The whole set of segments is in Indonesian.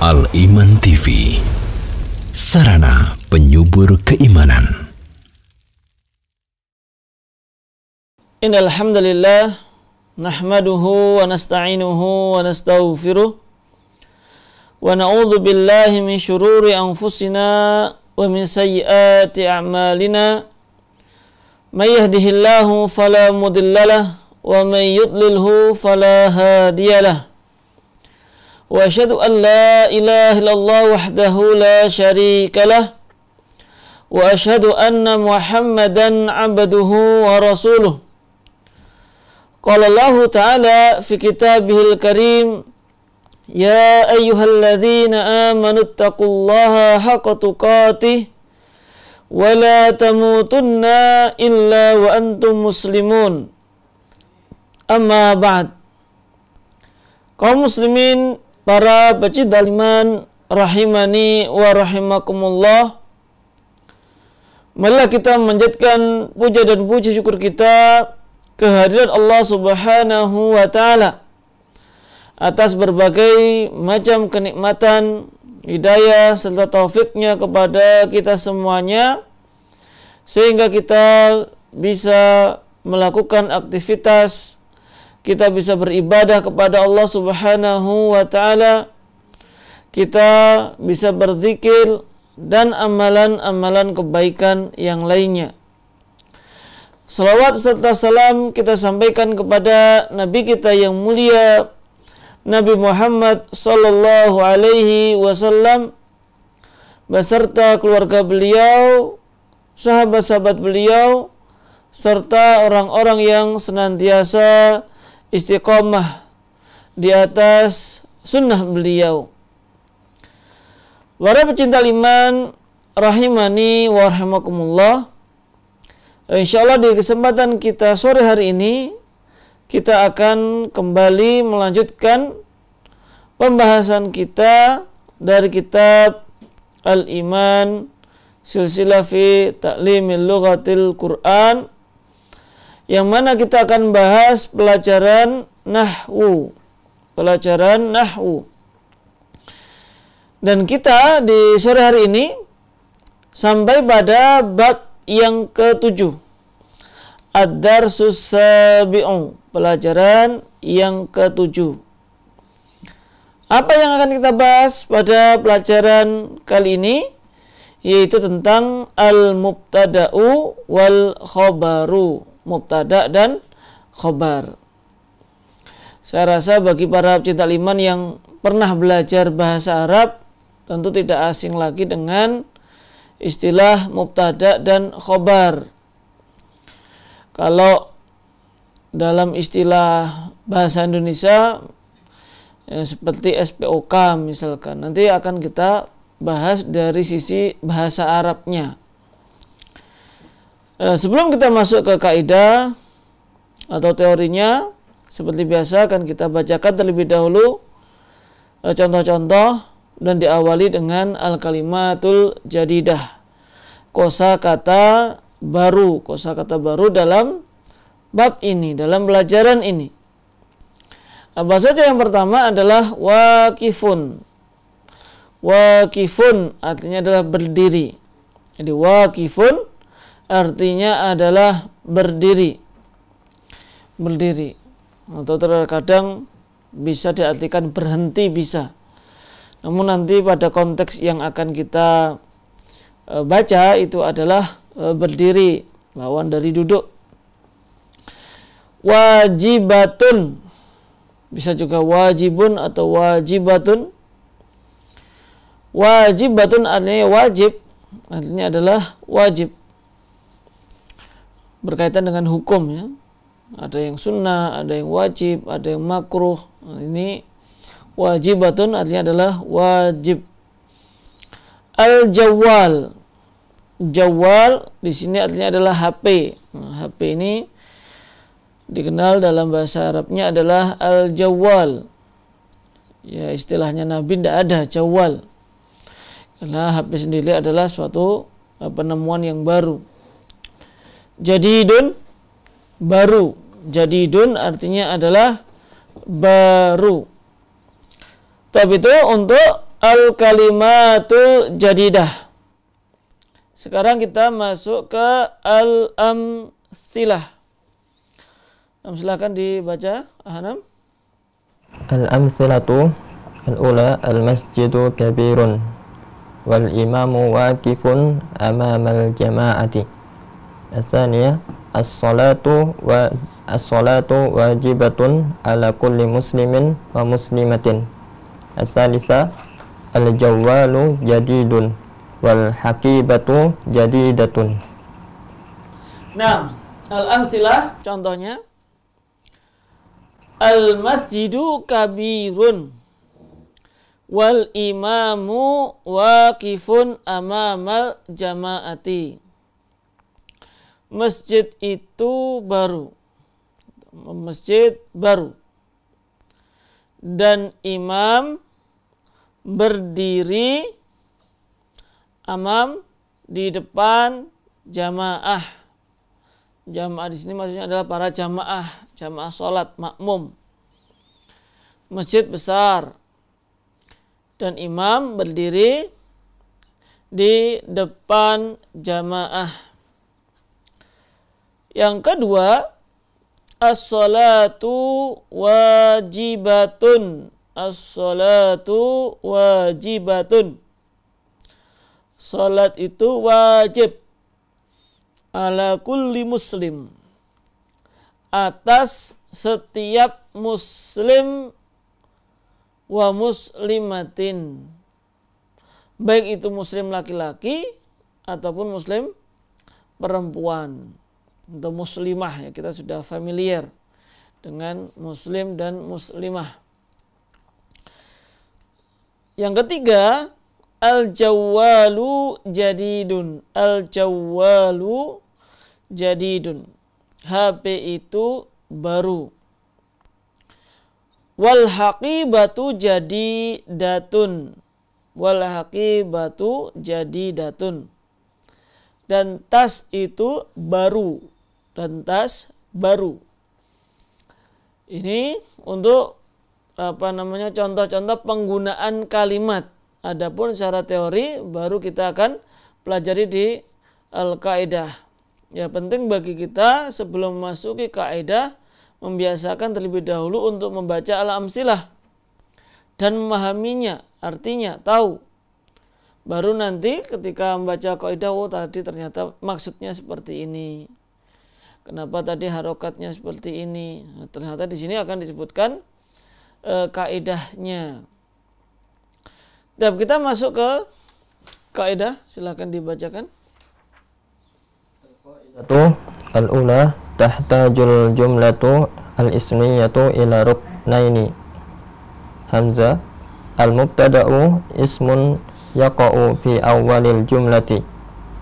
Al-Iman TV, sarana penyubur keimanan. Innal hamdalillah nahmaduhu wa nasta'inuhu wa nastaghfiruh wa na'udzu billahi min syururi anfusina wa min sayyiati a'malina. May yahdihillahu fala mudhillalah wa may yudlilhu fala hadiyalah. Wa asyhadu an la ilaha illallah wahdahu la syarika lah wa asyhadu anna Muhammadan 'abduhu wa rasuluh. Qala Allah Ta'ala fi kitabihil karim, ya ayyuhalladzina amanu taqullaha haqqa tuqatih wa la tamutunna illa wa antum muslimun. Amma ba'd. Kaum muslimin, para pecinta iman rahimani wa rahimakumullah, marilah kita memanjatkan puja dan puji syukur kita kehadiran Allah Subhanahu wa ta'ala atas berbagai macam kenikmatan, hidayah serta taufiknya kepada kita semuanya, sehingga kita bisa melakukan aktivitas, kita bisa beribadah kepada Allah Subhanahu wa ta'ala, kita bisa berzikir dan amalan-amalan kebaikan yang lainnya. Salawat serta salam kita sampaikan kepada Nabi kita yang mulia, Nabi Muhammad sallallahu alaihi wasallam, beserta keluarga beliau, sahabat-sahabat beliau, serta orang-orang yang senantiasa istiqomah di atas sunnah beliau. Para pecinta iman rahimani wa rahimakumullah, insyaallah di kesempatan kita sore hari ini kita akan kembali melanjutkan pembahasan kita dari kitab Al-Iman Silsilah fi Ta'limil Lughatil Quran, yang mana kita akan bahas pelajaran nahwu. Dan kita di sore hari ini sampai pada bab yang ke-7, Ad-Darsus Sabi'u, pelajaran yang ke-7. Apa yang akan kita bahas pada pelajaran kali ini? Yaitu tentang al-mubtada'u wal khobaru, mubtada' dan khobar. Saya rasa bagi para pecinta iman yang pernah belajar bahasa Arab, tentu tidak asing lagi dengan istilah mubtada' dan khobar. Kalau dalam istilah bahasa Indonesia seperti SPOK misalkan, nanti akan kita bahas dari sisi bahasa Arabnya. Sebelum kita masuk ke kaidah atau teorinya, seperti biasa akan kita bacakan terlebih dahulu contoh-contoh dan diawali dengan al-kalimatul jadidah, kosakata baru, kosakata baru dalam bab ini, dalam pelajaran ini. Apa saja? Yang pertama adalah wakifun. Wakifun artinya adalah berdiri. Jadi wakifun artinya adalah berdiri. Berdiri. Atau terkadang bisa diartikan berhenti, bisa. Namun nanti pada konteks yang akan kita baca itu adalah berdiri, lawan dari duduk. Wajibatun, bisa juga wajibun atau wajibatun. Wajibatun artinya wajib, artinya adalah wajib, berkaitan dengan hukum ya. Ada yang sunnah, ada yang wajib, ada yang makruh. Ini wajibatun artinya adalah wajib. Al-jawwal, jawwal di sini artinya adalah HP. Nah, HP ini dikenal dalam bahasa Arabnya adalah al-jawwal. Ya, istilahnya Nabi tidak ada jawwal, karena HP sendiri adalah suatu penemuan yang baru. Jadidun, baru. Jadidun artinya adalah baru. Tapi itu untuk al-kalimatul jadidah. Sekarang kita masuk ke al-amtsilah. Silakan dibaca, Hanam. Al-amtsilatu al-ula al-masjidu kabirun wal imamu waqifun amamal jama'ati. As-saniyah as-salatu wajibatun ala kulli muslimin wa muslimatin. As-salisa al-jawwalu jadidun wal hakibatu jadidatun. Nah, al-amtsilah contohnya al-masjidu kabirun wal imamu waqifun amamal jama'ati. Masjid itu baru. Masjid baru. Dan imam berdiri di depan jamaah. Jamaah di sini maksudnya adalah para jamaah sholat makmum. Masjid besar dan imam berdiri di depan jamaah. Yang kedua, as-salatu wajibatun. As-salatu wajibatun. Salat itu wajib ala kulli muslim, atas setiap muslim wa muslimatin, baik itu muslim laki-laki ataupun muslim perempuan. Untuk muslimah ya, kita sudah familiar dengan muslim dan muslimah. Yang ketiga, al-jawwalu jadidun. Al-jawwalu jadidun. HP itu baru. Wal haqibatu jadidatun. Wal haqibatu jadidatun. Dan tas itu baru. Dan tas baru. Ini untuk contoh-contoh penggunaan kalimat. Adapun secara teori baru kita akan pelajari di al-kaidah. Ya, penting bagi kita sebelum memasuki kaidah membiasakan terlebih dahulu untuk membaca al-amtsilah dan memahaminya, artinya tahu. Baru nanti ketika membaca kaidah, oh tadi ternyata maksudnya seperti ini. Kenapa tadi harokatnya seperti ini? Nah, ternyata di sini akan disebutkan kaidahnya. Dan kita masuk ke kaidah, silakan dibacakan. Al-ula tahtajul jumlatu al-ismiyatu ila ruknaini. Hamzah al-mubtada'u ismun yaqa'u fi awwalil jumlati.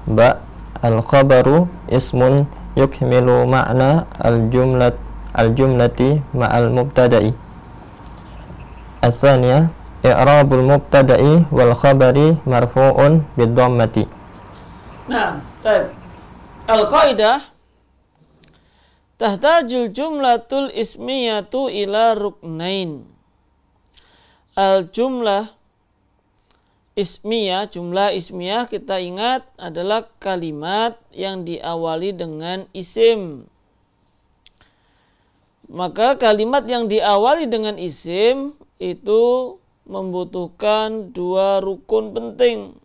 Ba al-khabaru ismun yukmilu ma'na al-jumlati ma'al mubtada'i. As-saniyah i'rabul mubtada'i wal khabari marfu'un bid-dhammati. Nah, baik. Al-qaidah tahtajul jumlatul ismiyatu ila ruknain. Al-jumlah ismiyah, jumlah ismiyah kita ingat adalah kalimat yang diawali dengan isim. Maka kalimat yang diawali dengan isim itu membutuhkan dua rukun penting,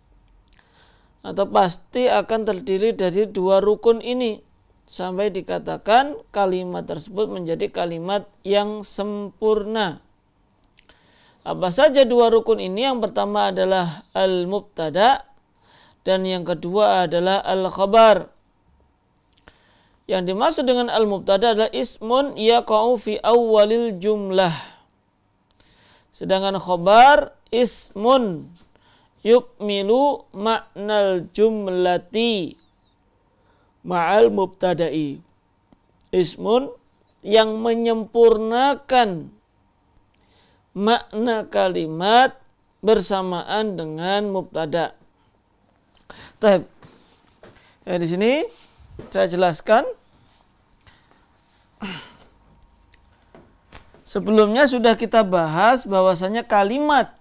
atau pasti akan terdiri dari dua rukun ini sampai dikatakan kalimat tersebut menjadi kalimat yang sempurna. Apa saja dua rukun ini? Yang pertama adalah al-mubtada dan yang kedua adalah al-khabar. Yang dimaksud dengan al-mubtada adalah ismun yaqa'u fi awwalil jumlah. Sedangkan khabar ismun yukmilu ma'nal jumlati ma'al mubtada'i. Ismun yang menyempurnakan makna kalimat bersamaan dengan mubtada. Baik. Ya, di sini saya jelaskan. Sebelumnya sudah kita bahas bahwasanya kalimat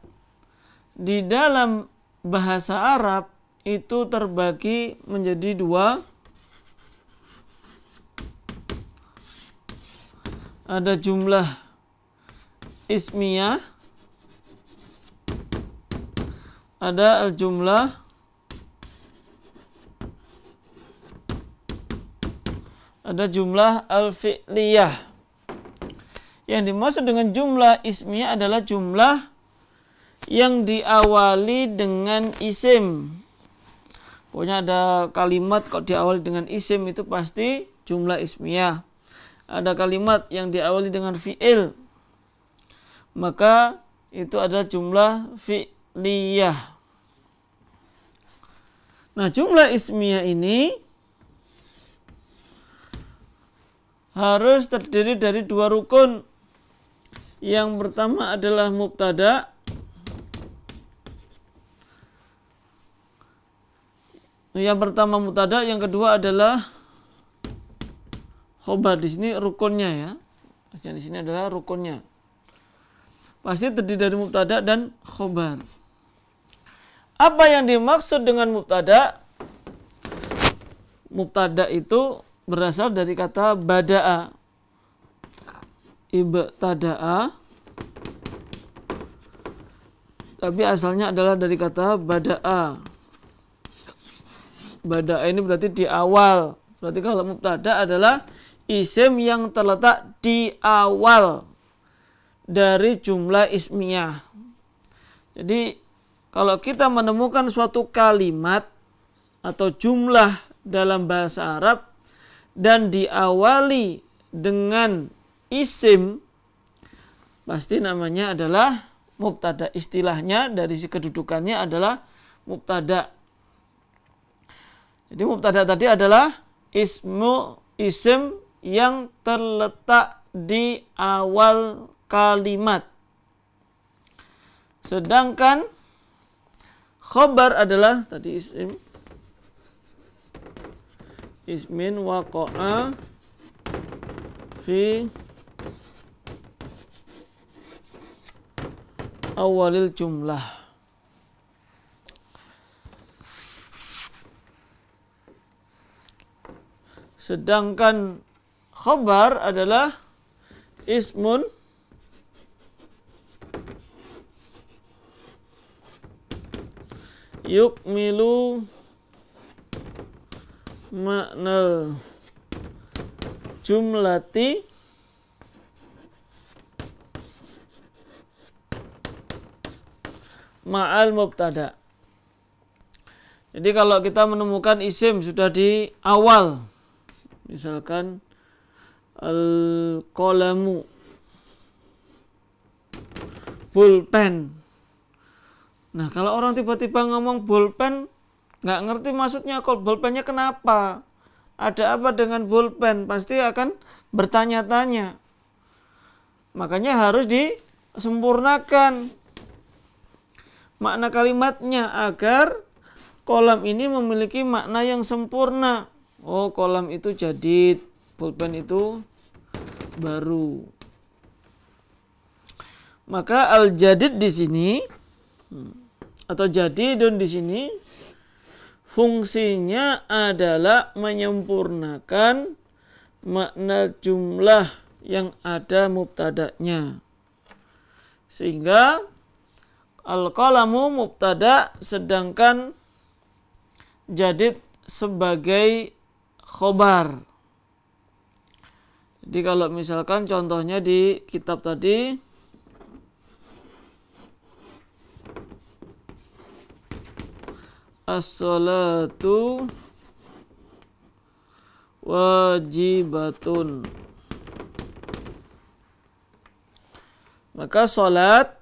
di dalam bahasa Arab itu terbagi menjadi dua. Ada jumlah ismiyah, ada al-jumlah al-fi'liyah. Yang dimaksud dengan jumlah ismiyah adalah jumlah yang diawali dengan isim. Pokoknya ada kalimat kok diawali dengan isim itu pasti jumlah ismiyah. Ada kalimat yang diawali dengan fi'il, maka itu adalah jumlah fi'liyah. Nah, jumlah ismiyah ini harus terdiri dari dua rukun. Yang pertama adalah mubtada. Yang pertama mubtada, yang kedua adalah khobar. Di sini rukunnya ya. Di sini adalah rukunnya. Pasti terdiri dari mubtada dan khobar. Apa yang dimaksud dengan mubtada? Mubtada itu berasal dari kata bada'a. Ibtada'a. Tapi asalnya adalah dari kata bada'a. Bada'a ini berarti di awal. Berarti kalau mubtada adalah isim yang terletak di awal dari jumlah ismiyah. Jadi kalau kita menemukan suatu kalimat atau jumlah dalam bahasa Arab dan diawali dengan isim, pasti namanya adalah mubtada. Istilahnya dari si kedudukannya adalah mubtada. Jadi mubtada tadi adalah isim yang terletak di awal kalimat. Sedangkan khobar adalah tadi ismin waqa'a fi awalil jumlah. Sedangkan khobar adalah ismun yukmilu makna jumlati ma'al mubtada. Jadi kalau kita menemukan isim sudah di awal, misalkan al-qalamu, pulpen. Nah, kalau orang tiba-tiba ngomong pulpen, nggak ngerti maksudnya, kok pulpennya kenapa? Ada apa dengan pulpen? Pasti akan bertanya-tanya. Makanya harus disempurnakan makna kalimatnya agar kolam ini memiliki makna yang sempurna. Oh, kolam itu jadid, pulpen itu baru. Maka al-jadid di sini atau jadidun di sini fungsinya adalah menyempurnakan makna jumlah yang ada mubtada'nya. Sehingga al-qalamu mubtada, sedangkan jadid sebagai khobar. Jadi kalau misalkan contohnya di kitab tadi, as-salatu wajibatun, maka salat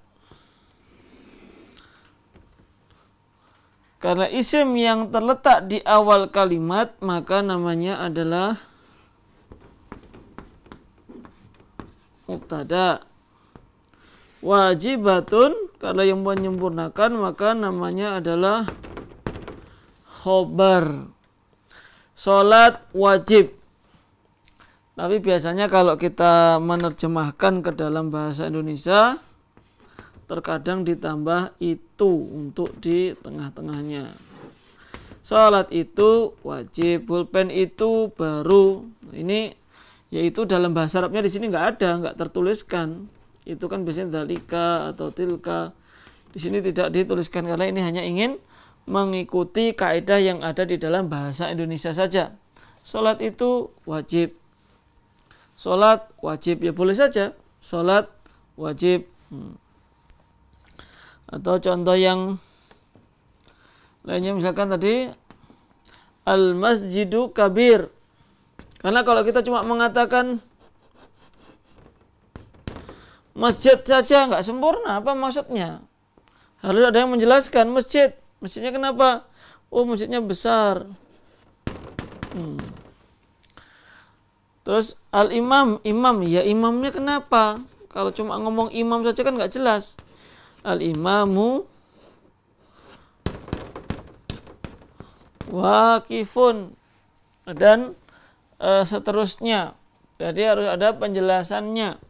karena isim yang terletak di awal kalimat maka namanya adalah mubtada. Wajibatun karena yang menyempurnakan maka namanya adalah khobar. Salat wajib. Tapi biasanya kalau kita menerjemahkan ke dalam bahasa Indonesia, terkadang ditambah itu untuk di tengah-tengahnya. Sholat itu wajib, pulpen itu baru. Ini yaitu dalam bahasa Arabnya di sini nggak ada, nggak tertuliskan. Itu kan biasanya dalika atau tilka. Di sini tidak dituliskan karena ini hanya ingin mengikuti kaidah yang ada di dalam bahasa Indonesia saja. Sholat itu wajib. Sholat wajib ya boleh saja. Sholat wajib. Atau contoh yang lainnya misalkan tadi al-masjidu kabir. Karena kalau kita cuma mengatakan masjid saja nggak sempurna, apa maksudnya? Harus ada yang menjelaskan masjid. Masjidnya kenapa? Oh, masjidnya besar. Terus al-imam, imam, ya imamnya kenapa? Kalau cuma ngomong imam saja kan nggak jelas. Al-imamu waqifun dan seterusnya. Jadi harus ada penjelasannya.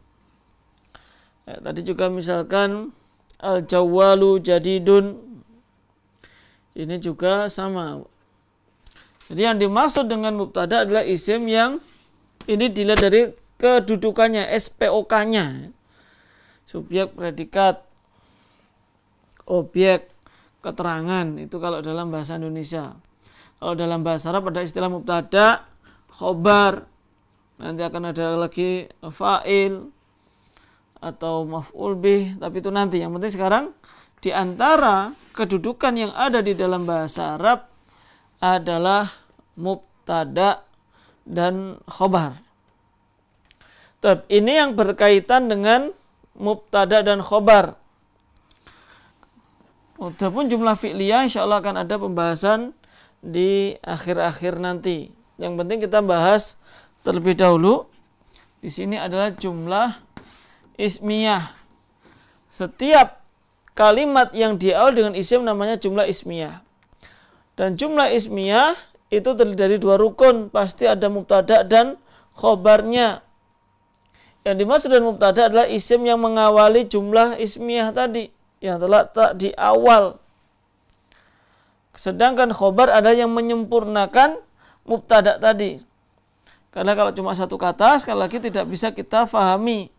Ya, tadi juga misalkan al-jawwalu jadidun. Ini juga sama. Jadi yang dimaksud dengan mubtada adalah isim yang ini dilihat dari kedudukannya, SPOK-nya. Subjek, predikat, objek, keterangan. Itu kalau dalam bahasa Indonesia. Kalau dalam bahasa Arab ada istilah mubtada, khobar. Nanti akan ada lagi fa'il atau maf'ul bih, tapi itu nanti. Yang penting sekarang di antara kedudukan yang ada di dalam bahasa Arab adalah mubtada dan khobar. Ini yang berkaitan dengan mubtada dan khobar. Adapun jumlah fi'liyah insyaallah akan ada pembahasan di akhir-akhir nanti. Yang penting kita bahas terlebih dahulu. Di sini adalah jumlah ismiyah. Setiap kalimat yang diawali dengan isim namanya jumlah ismiyah. Dan jumlah ismiyah itu terdiri dari dua rukun. Pasti ada mubtada dan khobarnya. Yang dimaksud dengan mubtada adalah isim yang mengawali jumlah ismiyah tadi, yang terletak di awal. Sedangkan khobar ada yang menyempurnakan mubtada tadi. Karena kalau cuma satu kata, sekali lagi tidak bisa kita fahami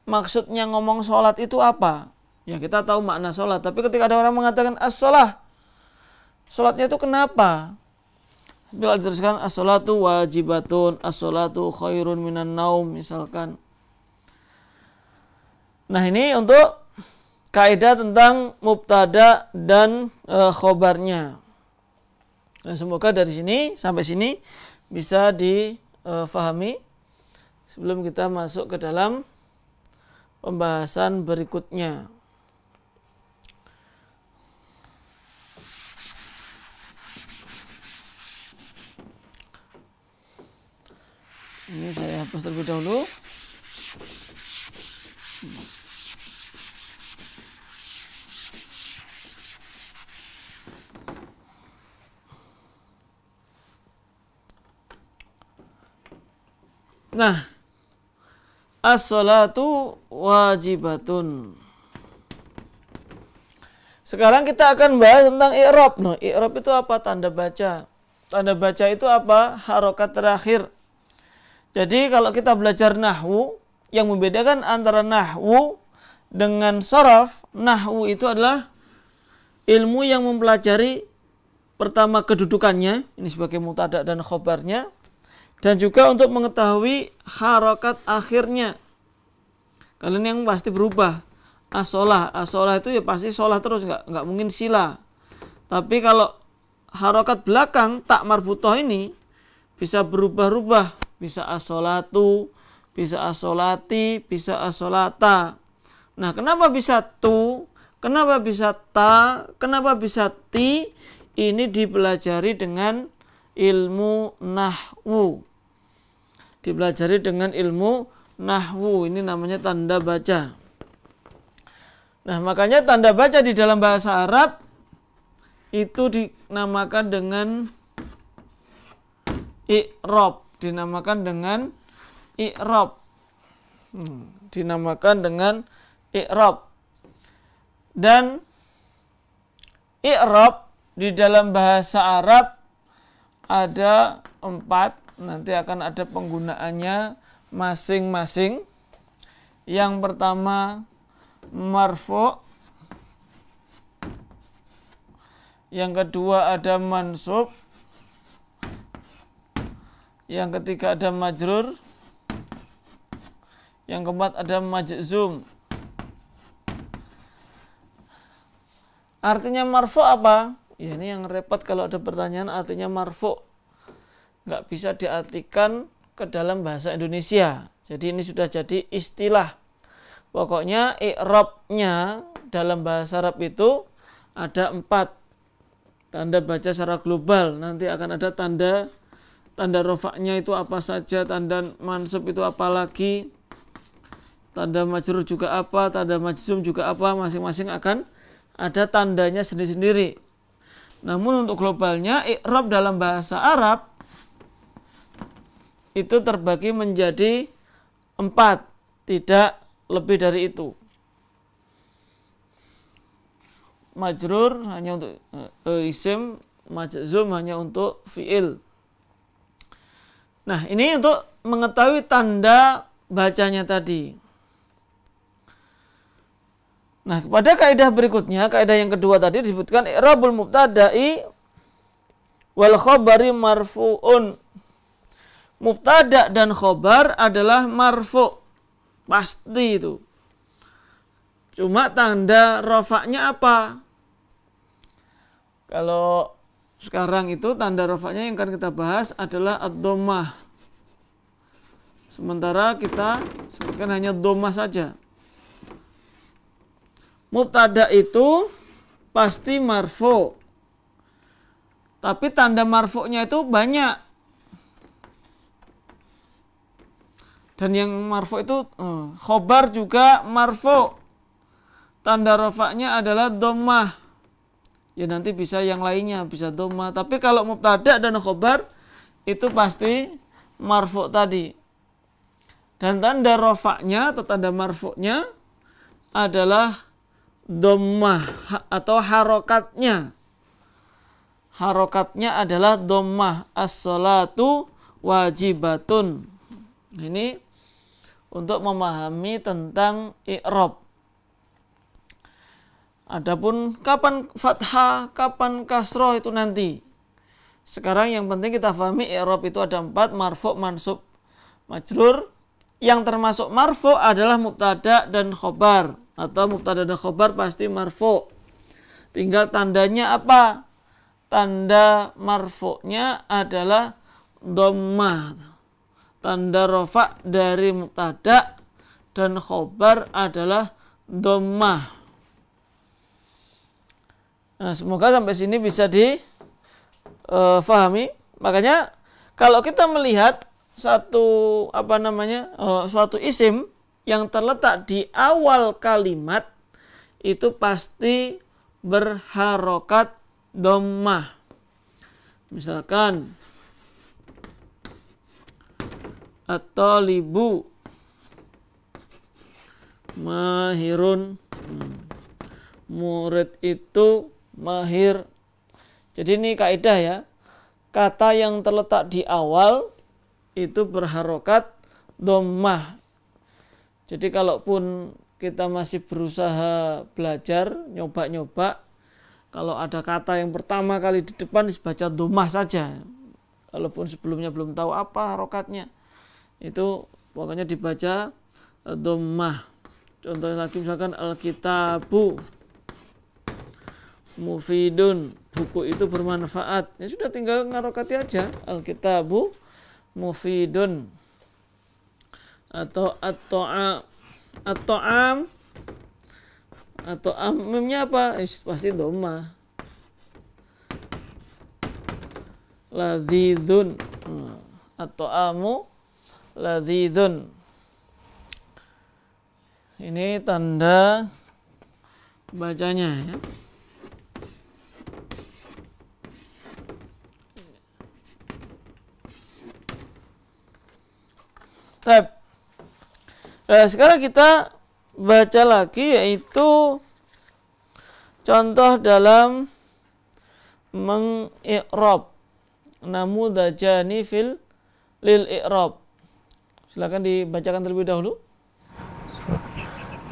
maksudnya ngomong sholat itu apa. Ya kita tahu makna sholat, tapi ketika ada orang mengatakan as-sholah, sholatnya itu kenapa? Bila diteruskan as-sholatu wajibatun, as-sholatu khairun minan naum misalkan. Nah ini untuk kaidah tentang mubtada dan khobarnya. Dan semoga dari sini sampai sini bisa difahami sebelum kita masuk ke dalam pembahasan berikutnya. Ini saya hapus terlebih dahulu. Nah, as-sholatu wajibatun. Sekarang kita akan bahas tentang i'rab. Nah, i'rab itu apa? Tanda baca. Tanda baca itu apa? Harokat terakhir. Jadi kalau kita belajar nahwu, yang membedakan antara nahwu dengan sharaf, nahwu itu adalah ilmu yang mempelajari pertama kedudukannya, ini sebagai mubtada dan khobarnya, dan juga untuk mengetahui harokat akhirnya. Kalian yang pasti berubah. As-sholah itu ya pasti sholah terus, nggak mungkin sila. Tapi kalau harokat belakang tak marbutoh ini bisa berubah-ubah, bisa as-sholatu, bisa as-sholati, bisa as-sholata. Nah, kenapa bisa tu? Kenapa bisa ta? Kenapa bisa ti? Ini dipelajari dengan ilmu nahwu. Dipelajari dengan ilmu nahwu. Ini namanya tanda baca. Nah, makanya tanda baca di dalam bahasa Arab itu dinamakan dengan i'rab. Dinamakan dengan i'rab. Dinamakan dengan i'rab. Dan i'rab di dalam bahasa Arab ada 4, nanti akan ada penggunaannya masing-masing. Yang pertama marfu', yang kedua ada mansub, yang ketiga ada majrur, yang keempat ada majzum. Artinya marfu' apa? Ya, ini yang repot kalau ada pertanyaan artinya marfu'. Nggak bisa diartikan ke dalam bahasa Indonesia. Jadi ini sudah jadi istilah. Pokoknya i'rabnya dalam bahasa Arab itu ada 4. Tanda baca secara global. Nanti akan ada tanda rofaknya itu apa saja, tanda mansub itu apa lagi, tanda majrur juga apa, tanda majzum juga apa, masing-masing akan ada tandanya sendiri-sendiri. Namun untuk globalnya, i'rab dalam bahasa Arab itu terbagi menjadi 4, tidak lebih dari itu. Majrur hanya untuk isim, majzum hanya untuk fi'il. Nah, ini untuk mengetahui tanda bacanya tadi. Nah, pada kaidah berikutnya, kaidah yang kedua tadi disebutkan i'rabul mubtada'i wal khabari marfu'un. Mubtada dan khobar adalah marfu', pasti itu. Cuma tanda rofaknya apa? Kalau sekarang itu tanda rofaknya yang akan kita bahas adalah ad-dhammah. Sementara kita sebutkan hanya dhammah saja. Mubtada itu pasti marfu'. Tapi tanda marfu'nya itu banyak. Dan yang marfu' itu khobar juga marfu'. Tanda rofaknya adalah dhammah. Ya nanti bisa yang lainnya, bisa dhammah. Tapi kalau mubtada dan khobar itu pasti marfu' tadi. Dan tanda rofaknya atau tanda marfu'nya adalah dhammah atau harokatnya. Harokatnya adalah dhammah. As-sholatu wajibatun. Ini untuk memahami tentang i'rab. Adapun kapan fathah, kapan kasroh itu nanti. Sekarang yang penting kita pahami i'rab itu ada 4, marfu', mansub, majrur. Yang termasuk marfu' adalah mubtada dan khobar. Atau mubtada dan khobar pasti marfu'. Tinggal tandanya apa? Tanda marfu'nya adalah dhammah. Tanda rofa dari mubtada dan khobar adalah dhammah. Nah, semoga sampai sini bisa difahami. Makanya kalau kita melihat suatu isim yang terletak di awal kalimat itu pasti berharokat dhammah. Misalkan at-talibu mahirun, murid itu mahir. Jadi ini kaidah ya, kata yang terletak di awal itu berharokat dhammah. Jadi kalaupun kita masih berusaha belajar, nyoba-nyoba, kalau ada kata yang pertama kali di depan dibaca dhammah saja. Kalaupun sebelumnya belum tahu apa harokatnya, itu pokoknya dibaca dhammah. Contohnya lagi misalkan al-kitabu mufidun, buku itu bermanfaat. Ya sudah tinggal ngarokati aja, al-kitabu mufidun. Atau at-ta'am mimnya apa? Pasti dhammah. Ladzizun, at-ta'amu ladzizun. Ini tanda bacanya ya. Sekarang kita baca lagi, yaitu Contoh dalam mengi'rab. Namudhajani lil i'rab. Silakan dibacakan terlebih dahulu.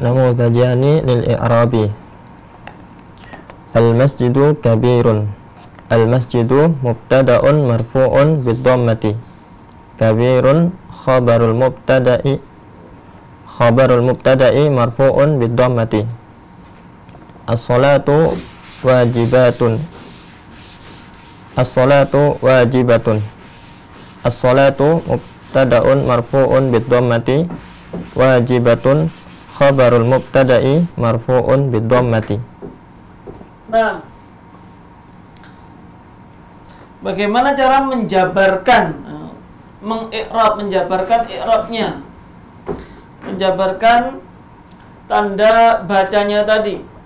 Namudhajani lil i'rabi. Al-masjidu kabirun. Al-masjidu mubtada'un marfu'un bid-dhammati. Kabirun khabarul mubtada'i marfu'un bid-dhammati. As-salatu wajibatun. As-salatu wajibatun. As-salatu mubtada'un marfu'un bid-dhammati. Wajibatun khabarul mubtada'i marfu'un bid-dhammati. Nah, bagaimana cara menjabarkan, mengi'rab, menjabarkan i'rabnya, menjabarkan tanda bacanya tadi.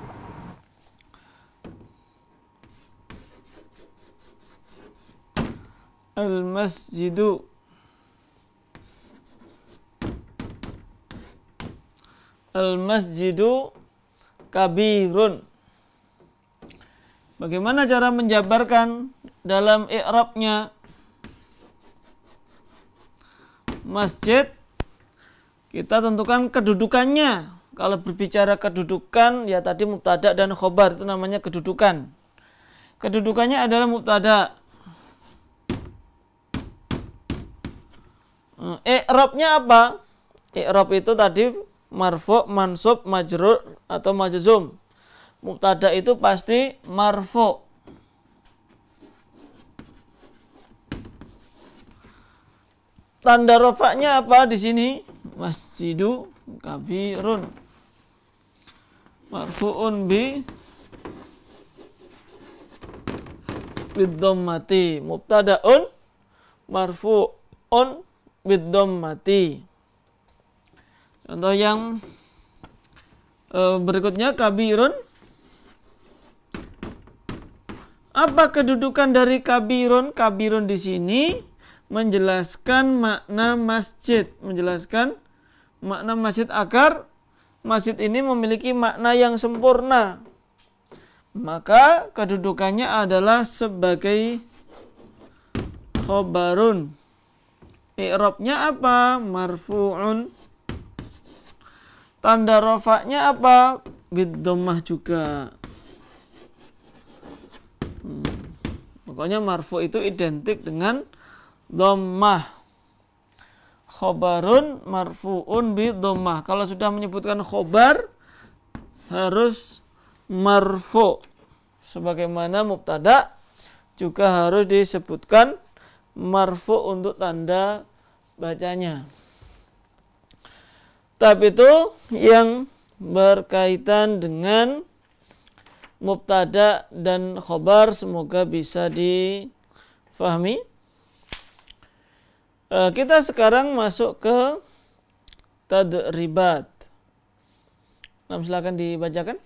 Al-masjidu Al-masjidu kabirun. Bagaimana cara menjabarkan dalam i'rabnya? Masjid, kita tentukan kedudukannya. Kalau berbicara kedudukan, ya tadi mubtada dan khobar, itu namanya kedudukan. Kedudukannya adalah mubtada. I'rabnya apa? I'rab itu tadi marfu', mansub, majrur atau majzum. Mubtada itu pasti marfu'. Tanda rafa'nya apa di sini? Masjidu kabirun. Marfu'un bid-dhammati. Mubtada'un marfu'un bid-dhammati. Contoh yang berikutnya, kabirun. Apa kedudukan dari kabirun? Kabirun di sini menjelaskan makna masjid, menjelaskan makna masjid agar masjid ini memiliki makna yang sempurna. Maka kedudukannya adalah sebagai khobarun. I'rabnya apa? Marfu'un. Tanda rafa'nya apa? Bid-dhammah juga. Pokoknya marfu' itu identik dengan dhammah. Khobarun marfu'un bid-dhammah. Kalau sudah menyebutkan khobar, harus marfu'. Sebagaimana mubtada juga harus disebutkan marfu' untuk tanda bacanya. Tapi itu yang berkaitan dengan mubtada dan khobar, semoga bisa difahami. Kita sekarang masuk ke tadribat. Nah, silakan dibacakan.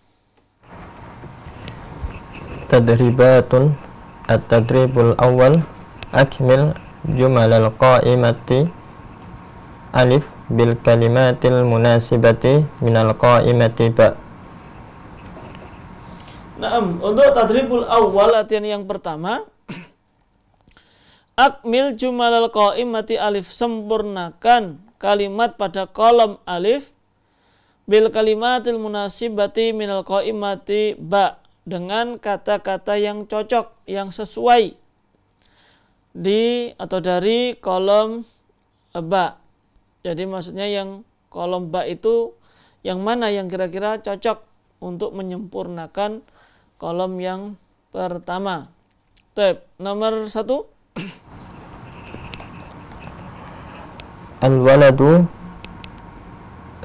Tadribatun. At-tadribul awal. Akmil jumalal qa'imati alif bil kalimatil munasibati minal qa'imati ba. Naam, untuk tadribul awal, latihan yang pertama, akmil jumalal qa'imati alif, sempurnakan kalimat pada kolom alif, bil kalimatil munasibati minal qa'imati ba, dengan kata-kata yang cocok, yang sesuai di atau dari kolom ba. Jadi maksudnya yang kolom ba itu yang mana yang kira-kira cocok untuk menyempurnakan kolom yang pertama. Tab, nomor 1. Al-waladu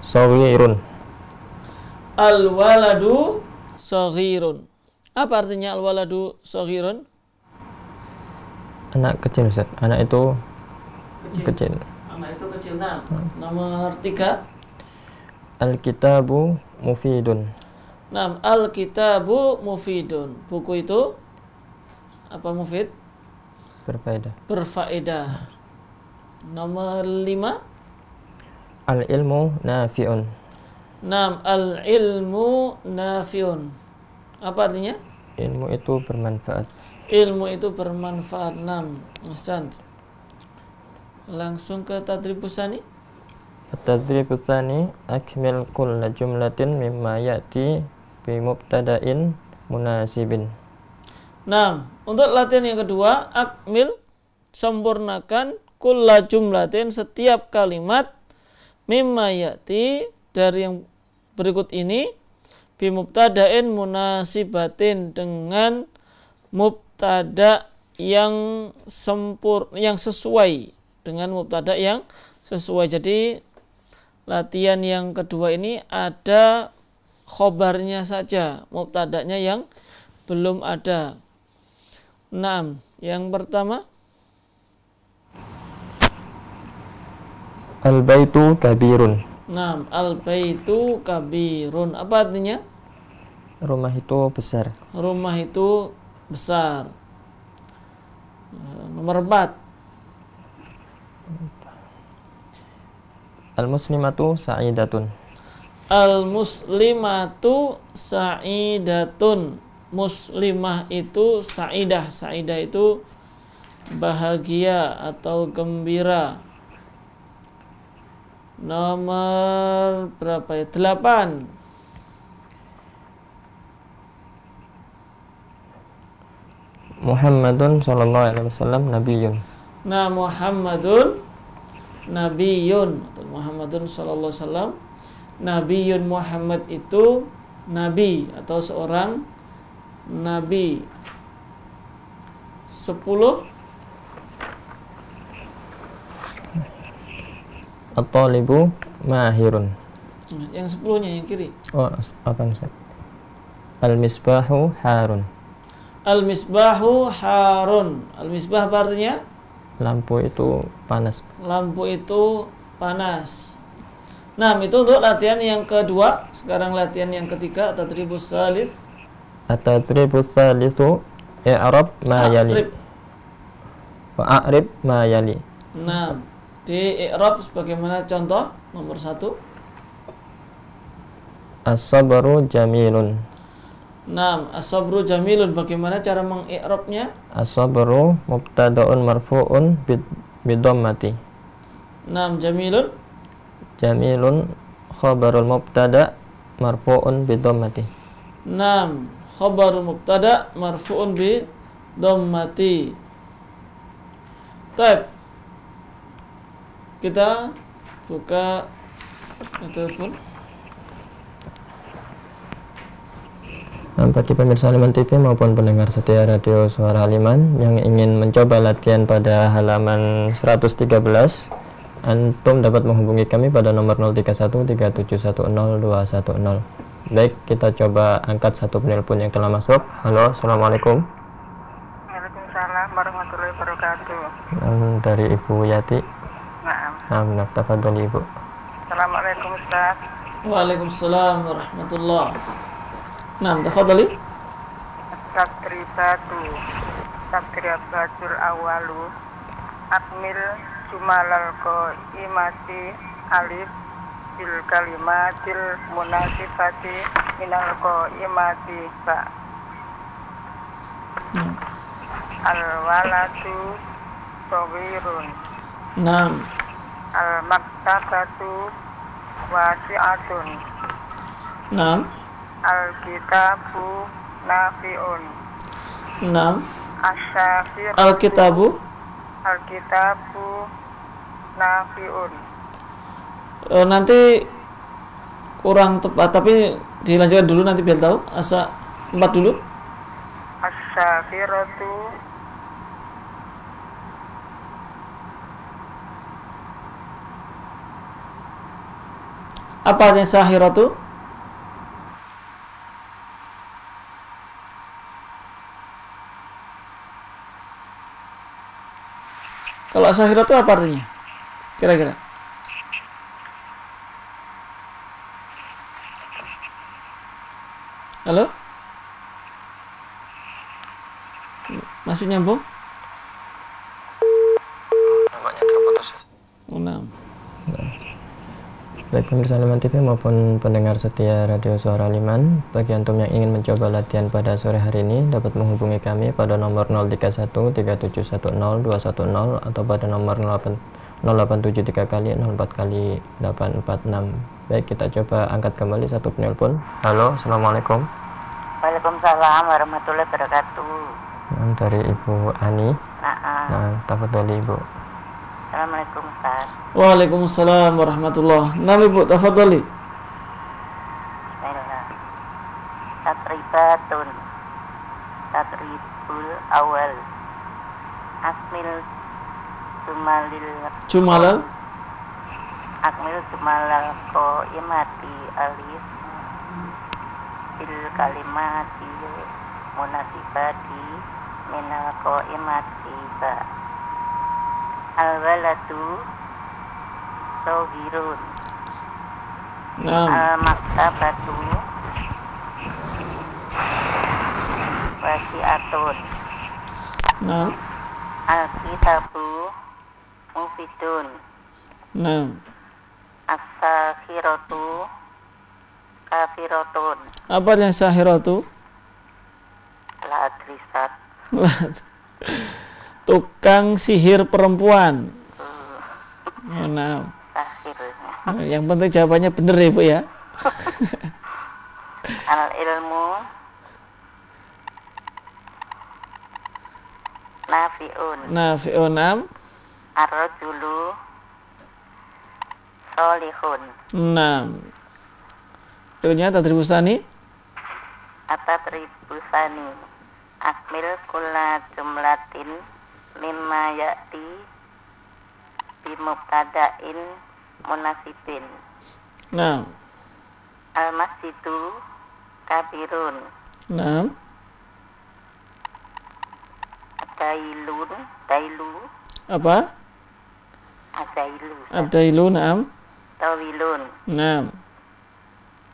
saghirun. Al-waladu saghirun. Apa artinya al-waladu saghirun? Anak kecil, Ustaz. Anak itu kecil. Anak itu kecil. Nah, nomor 3. Al-kitabu mufidun. Nah, al-kitabu mufidun. Buku itu apa mufid? Berfaedah. Berfaedah. Nomor 5. Al-ilmu nafi'un. Nam, al-ilmu nafi'un. Apa artinya? Ilmu itu bermanfaat. Ilmu itu bermanfaat. 6. Ahsant. Langsung ke tadribus tsani. At-tadribus tsani akmil kulla jumlatin mimma ya'ti bi mubtada'in munasibin. Nah, untuk latihan yang kedua, akmil, sempurnakan kulla jumlatin, setiap kalimat, mimma ya'ti, dari yang berikut ini, bi mubtada'in munasibatin, dengan mubtada yang yang sesuai, dengan mubtada yang sesuai. Jadi latihan yang kedua ini ada khobarnya saja, mubtadanya yang belum ada. 6. Yang pertama, Al-baitu kabirun. 6. Al-baitu kabirun. Apa artinya? Rumah itu besar. Rumah itu besar. Nomor 4. Al-muslimatu sa'idatun. Al-muslimatu sa'idatun. Muslimah itu sa'idah. Sa'idah itu bahagia atau gembira. Nomor berapa ya? 8. Muhammadun sallallahu alaihi wasallam nabiyyun. Nah, Muhammadun nabiyun, atau Muhammadun sallallahu alaihi wasallam nabiyun. Muhammad itu nabi atau seorang nabi. 10. At-talibu mahirun. Yang 10-nya yang kiri. Oh, apa Ustaz? Al-misbahu harun. Al-misbahu harun. Al-misbah apa artinya? Lampu itu panas. Lampu itu panas. Nah, itu untuk latihan yang kedua. Sekarang latihan yang ketiga, tadribus tsalits. At-tadribus tsalitsu i'rab ma yali. Wa a'rib ma yali. Nah, di i'rab sebagaimana contoh nomor 1. As-sabru jamilun. Nah, as-sabru jamilun. Bagaimana cara mengi'rabnya? As-sabru mubtada'un marfu'un bidhammati. Nah, jamilun. Jamilun khabarul mubtada' marfu'un bidhammati. Nah, khabarul mubtada marfu'un bi dhammati. Baik. Kita buka telepon. Bagi pemirsa Haliman TV maupun pendengar setia Radio Suara Haliman yang ingin mencoba latihan pada halaman 113, antum dapat menghubungi kami pada nomor 0313710210. Baik, kita coba angkat satu penelpon yang telah masuk. Halo, assalamualaikum. Waalaikumsalam warahmatullahi wabarakatuh. Dari Ibu Yati. Naam. Tafadhali Ibu. Assalamualaikum Ustaz. Waalaikumsalam warahmatullahi. Nah, tafadhali. Tadribatul awalu akmil jumalal qaimati alif bil kalimatil munasibati minal qaimati ba. Al waladu sawirun. Nah, Al maktabatu wasi'atun. nah, Al kitabu nafi'un. nah. Asyafiratu Alkitabu. Alkitabu nafi'un. Nanti kurang tepat, tapi dilanjutkan dulu nanti biar tahu. Asa 4 dulu. Asyafiratu Apa artinya sahiratu? Kalau sahiratu apa artinya? Kira-kira. Halo? Masih nyambung? Namanya terputus. Oh, nah. Baik pemirsa Liman TV maupun pendengar setia Radio Suara Liman, bagi antum yang ingin mencoba latihan pada sore hari ini dapat menghubungi kami pada nomor 03137102210 atau pada nomor 0873 kali 04 kali 846. Baik, kita coba angkat kembali satu penelpon. Halo, assalamualaikum. Waalaikumsalam warahmatullahi wabarakatuh. Dari Ibu Ani. Nah, tafadhali Ibu. Assalamualaikum Ustaz. Waalaikumsalam warahmatullah. Nama Ibu, tafadhali. Bismillah. Tatribatun. Tatribul awal. Akmil Jumalal. Akmil jumalal qaimati alif bil kalimati munasibati minal qaimati ba. Al-waladu sohirun. Al-maktabatu wasi'atun. Al-kitabu mufidun. As-sakhiratu kafiratun. Apa yang sahiratu? La adrisat. Tukang sihir perempuan. Sahir. Yang penting jawabannya benar ya Bu ya. Al-ilmu nafi'un. Nafi'unam. Ar-rajulu solihun. Berikutnya tadribusani. Atatribusani. Akmil kulla jumlatin mimma ya'ti bimubtada'in munasibin. Al-masjidu kabirun. Dailu. Apa? Adailu, Tawilun.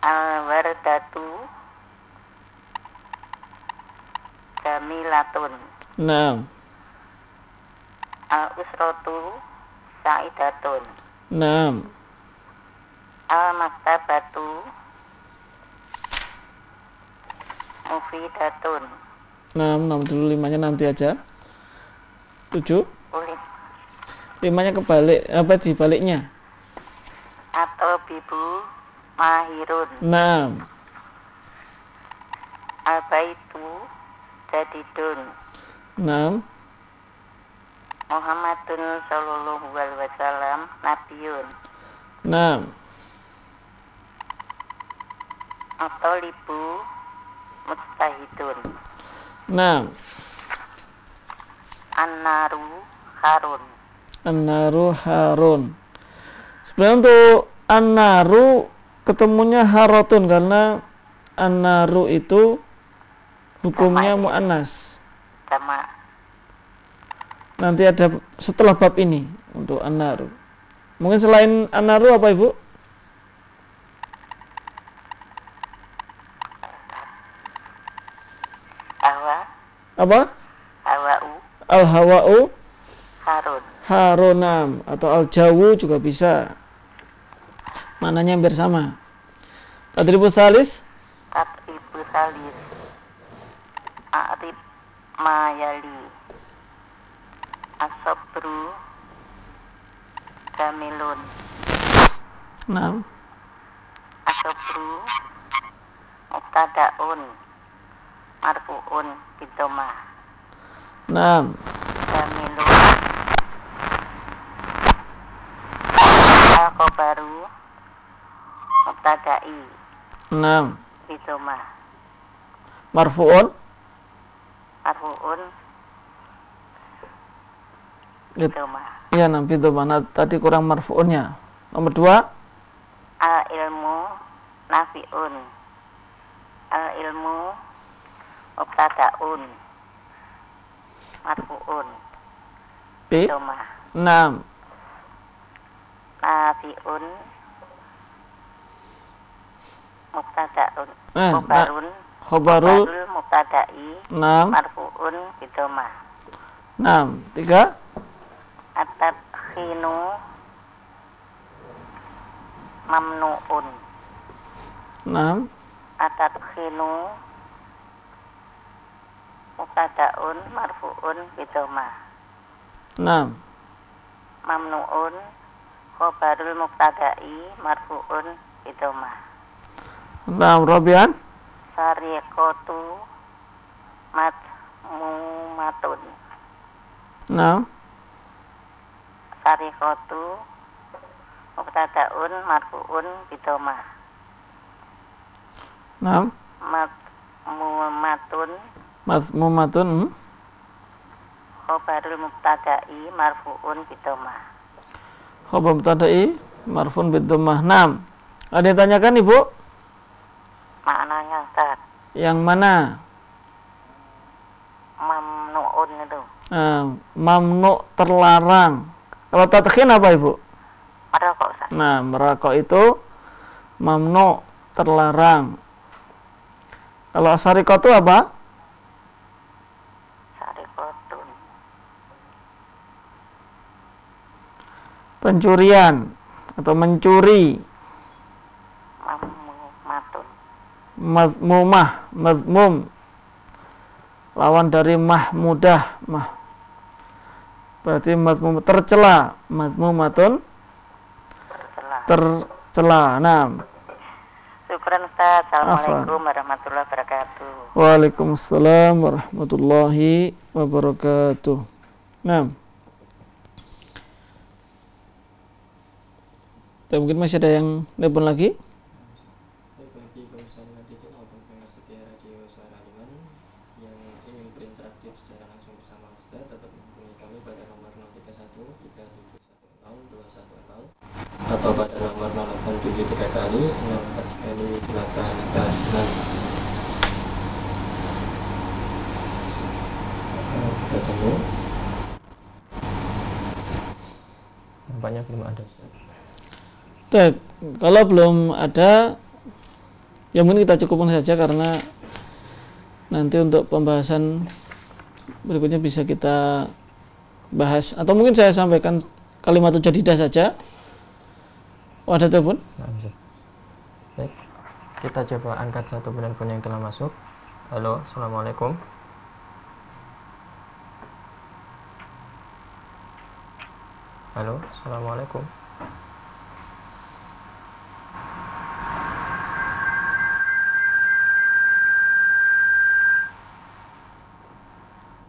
Al-wardatu jamilatun. Al-usratu sa'idatun. Al-maktabatu mufidatun. Nomor dulu, 5-nya nanti aja. 7. Boleh. 5-nya kebalik, apa dibaliknya? Atau bibu mahirun. Al-baitu jadidun. Muhammadun sallallahu alaihi wasallam nabiyun. Atau libu mustahidun. An-naru harun. An-naru harun. Sebenarnya untuk an-naru ketemunya harotun karena an-naru itu hukumnya mu'annas. Sama. Nanti ada setelah bab ini untuk an-naru. Mungkin selain an-naru apa Ibu? Apa? Hawa'u. Al-hawa'u Harun. harunam atau al-jawu juga bisa. Mananya hampir sama. Tadribus salis. Tadribus salis. A'rib mayali. As-sabru jamilun. As-sabru mubtada'un marfu'un bidhamah. Jamilun al-khabaru mubtada'i bidhamah. Marfu'un bidhamah. Iya, bidhamah. Tadi kurang marfu'unnya. Nomor 2. Al-ilmu nafi'un. Al-ilmu mubtada'un marfu'un bidhamah. Nafi'un mubtada'un khobarul mubtada'i marfu'un bidhamah. 3. At-tadkhinu mamnuun. Naam. Atadkhinu mubtadaun marfuun bidomah. Naam. Mamnuun khobarul mubtada'i marfuun bidomah. Naam, Rabian. Sariqatu matmumatun. Naam. Sariqatu mubtadaun marfuun bidomah. Naam. Matmumatun Mazmumatun. khobarul mubtada'i marfuun bidomah. Khabar mubtada'i marfuun bidomah. Naam. Ada yang tanyakan Ibu? Maknanya Ustaz. Yang mana? Mamnuun itu. Mamnu terlarang. Kalau tadkhin apa Ibu? Merokok Ustaz. Nah, merokok itu mamnu terlarang. Kalau sariqatu apa? Sariqatun. Pencurian atau mencuri. Mammumatun. Mazmumah, mazmum. Lawan dari mahmudah, berarti mazmum tercela, mazmumatun tercela. Nah. Syukran Ustaz. Assalamualaikum warahmatullahi wabarakatuh. Waalaikumsalam warahmatullahi wabarakatuh. Nah. Mungkin masih ada yang telepon lagi? Bagi pemirsa Madinah maupun pendengar setia Radio Suara Haliman yang ingin berinteraktif secara langsung bersama Ustaz dapat menghubungi kami pada nomor 031 371 210 atau pada nomor 0873 kali 04 kali 8 kita tunggu. Nampaknya belum ada Ustaz. Kalau belum ada, ya mungkin kita cukupkan saja karena nanti untuk pembahasan berikutnya bisa kita bahas. Atau mungkin saya sampaikan kalimat jadidah saja. Oh, ada telepon? Baik, kita coba angkat satu penelpon yang telah masuk. Halo, Assalamualaikum. Halo, Assalamualaikum.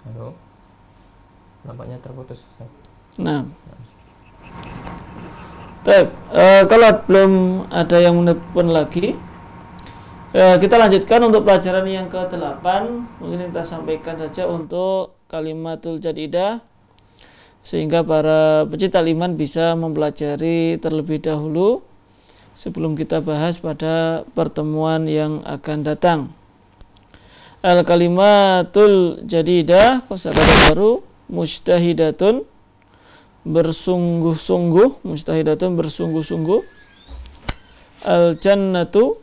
Halo, nampaknya terputus Ustaz. Nah, kalau belum ada yang menelpon lagi, kita lanjutkan untuk pelajaran yang ke-8. Mungkin kita sampaikan saja untuk kalimatul jadidah sehingga para pecinta iman bisa mempelajari terlebih dahulu sebelum kita bahas pada pertemuan yang akan datang. Al-kalimatul jadidah, kosakata baru, mujtahidatun, bersungguh-sungguh, mujtahidatun bersungguh-sungguh. Al-jannatu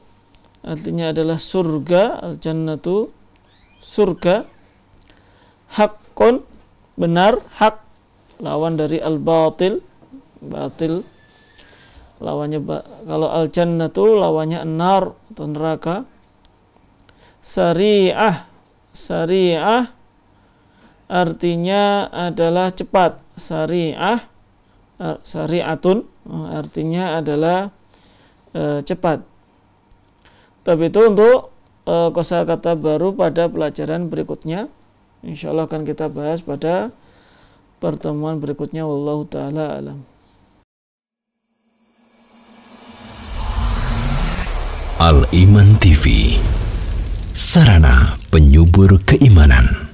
artinya adalah surga, al-jannatu surga. Haqqun benar, hak lawan dari al-batil, batil lawannya kalau al-jannatu lawannya an-nar atau neraka. Sari'ah, sari'ah artinya adalah cepat. Sari'ah, sari'atun artinya adalah cepat. Tapi itu untuk kosakata baru pada pelajaran berikutnya. Insyaallah akan kita bahas pada pertemuan berikutnya. Wallahu ta'ala alam. Al-Iman TV, sarana penyubur keimanan.